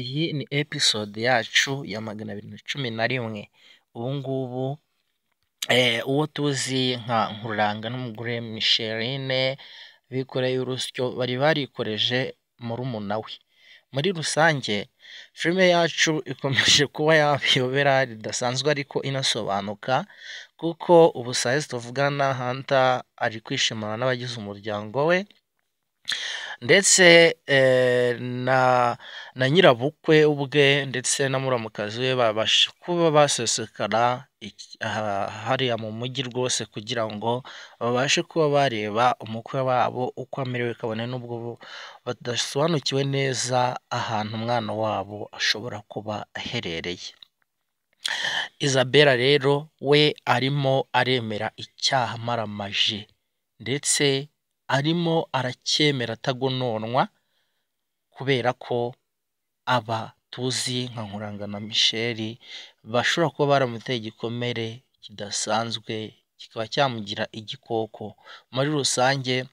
Iyi ni episode yacu ya 211. Ubu ngubu uwo tuzi nka Nkuranga n'umugore Micheline bikoreye urusyo bari barikoreje murumuna we. Muri rusange filime yacu ikomeje kuba yabiyobera ridasanzwe ariko inasobanuka, kuko ubu saa tuvugana Hunter ari kwishimana n'abagize umuryango we, ndetse na nyirabukwe ubwe ndetse na muramukazi we babasha kuba basesekara hariya mu mujyi rwose, kugira ngo babashe kuba bareba umukwe wabo uko amerewe, kabone n'ubwo badasobanukiwe neza ahantu umwana wabo ashobora kuba aherereye. Isabella rero we arimo aremera icyaha maramaje, ndetse arimo aracyemera atagononwa, kubera ko aba tuzi nka Nkuranga na Michelle bashobora kuba baramuteye igikomere kidasanzwe kikaba cyamugira igikoko. Muri rusange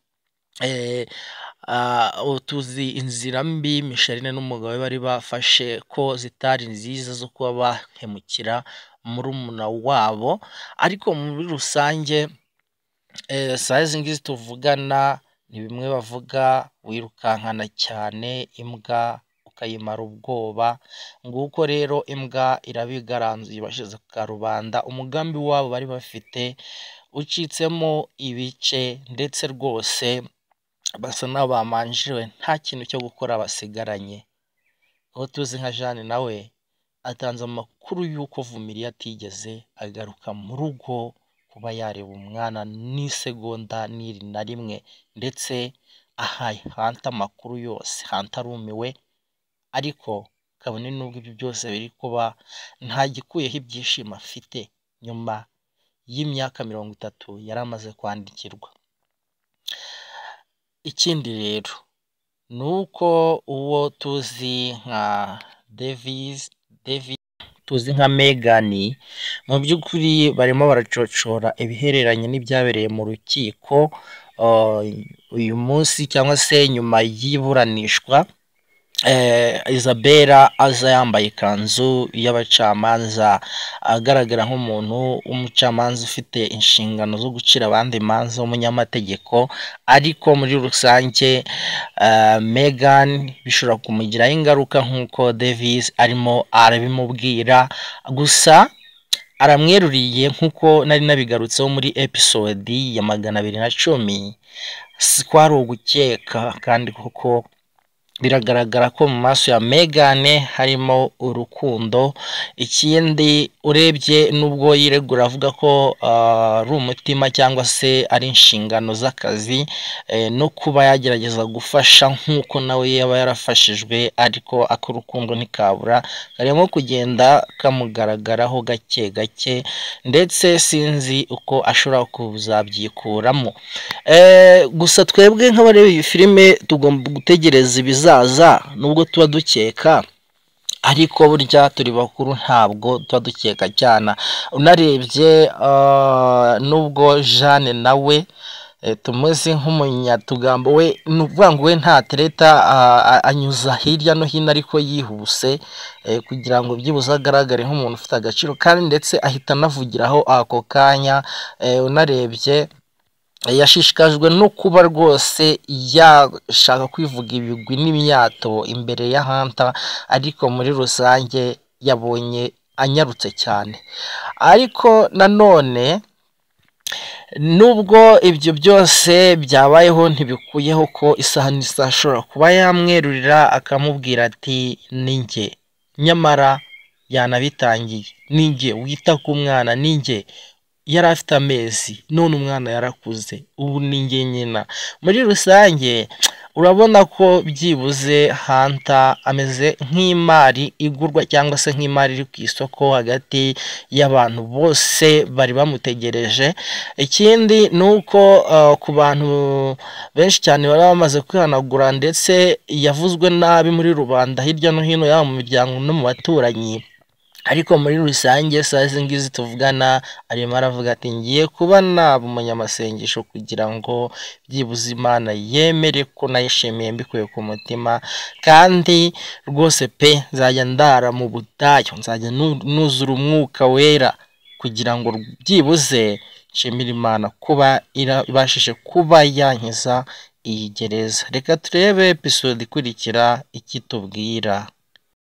tuzi inzira mbi Micheline n'umugabo we bari bafashe ko zitari nziza zo kuba bahemukira murumuna wabo, ariko muri rusange saa izi ngizi tuvugana ni bimwe bavuga wirukankana cyane imbwa ukayimara ubwoba. Nguko rero imbwa irabigaranzuye bashyize ku karubanda, umugambi wabo bari bafite ucitsemo ibice, ndetse rwose basa n'abamanjiriwe, nta kintu cyo gukora basigaranye. Aho tuzi nka Jeanne nawe atanze amakuru y'uko Vumiliya atigeze agaruka mu rugo kuba yareba umwana n'isegonda n'iri na rimwe, ndetse ahaye Hunter amakuru yose. Hunter arumiwe, ariko kabone n'ubwo ibyo byose biri kuba nta gikuyeho ibyishimo afite nyuma y'imyaka 30 yari amaze kwandikirwa. Ikindi rero ni uko uwo tuzi nka David tuzi nka Megan, mu by'ukuri barimo baracocora ibihereranye n'ibyabereye mu rukiko uyu munsi, cyangwa se nyuma y'iburanishwa. Isabella aza yambaye ikanzu y'abacamanza, agaragara nk'umuntu w'umucamanza ufite inshingano zo gucira abandi imanza w'umunyamategeko, ariko muri rusange Megan bishobora kumugiraho ingaruka nk'uko Davis arimo arabimubwira, gusa aramweruriye nk'uko nari nabigarutseho muri episode ya 210. Si ko ari ugukeka, kandi kuko biragaragara ko mu maso ya Megan harimo urukundo. Ikindi urebye nubwo yiregura avuga ko ari umutima cyangwa se ari inshingano z'akazi, no kuba yagerageza gufasha nk'uko nawe yaba yarafashijwe, ariko ak'urukundo ntikabura karimo kugenda kamugaragaraho gake gake, ndetse sinzi uko ashobora kuzabyikuramo. Gusa twebwe nk'abareba iyi filime tugomba gutegereza ibizaza, nubwo tuba dukeka, ariko burya turi bakuru ntabwo tuba dukeka cyane. Unarebye nubwo Jeanne nawe tumuzi nk'umunyatugambo, we nuvuga ngo we nta tereta, anyuza hirya no hino ariko yihuse, kugira ngo byibuze agaragare nk'umuntu ufite agaciro, kandi ndetse ahita anavugiraho ako kanya. Unarebye yashishikajwe no kuba rwose yashaka kwivuga ibigwi n'imyato imbere ya Hunter, ariko muri rusange yabonye anyarutse cyane. Ariko nanone nubwo ibyo byose byabayeho, ntibikuyeho ko isaha n'isaha ashobora kuba yamwerurira akamubwira ati ninjye, nyamara yanabitangiye, ninjye wita ku mwana, ninjye yari afite amezi none umwana yarakuze, ubu ninjye nyina. Muri rusange urabona ko byibuze Hunter ameze nk'imari igurwa, cyangwa se nk'imari iri ku isoko hagati y'abantu bose bari bamutegereje. Ikindi ni uko ku bantu benshi cyane bari bamaze kwihanagura, ndetse yavuzwe nabi muri rubanda hirya no hino, yaba mu miryango no mu baturanyi, ariko muri rusange saa izi ngizi tuvugana arimo aravuga ati ngiye kuba naba umunyamasengesho kugira ngo byibuze Imana yemere ko nayishimiye mbikuye ku mutima, kandi rwose pe nzajya ndara mu butayu, nzajya nuzura umwuka wera kugira ngo byibuze nshimire Imana kuba ibashije kuba yankiza iyi gereza. Reka turebe episode ikurikira ikitubwira.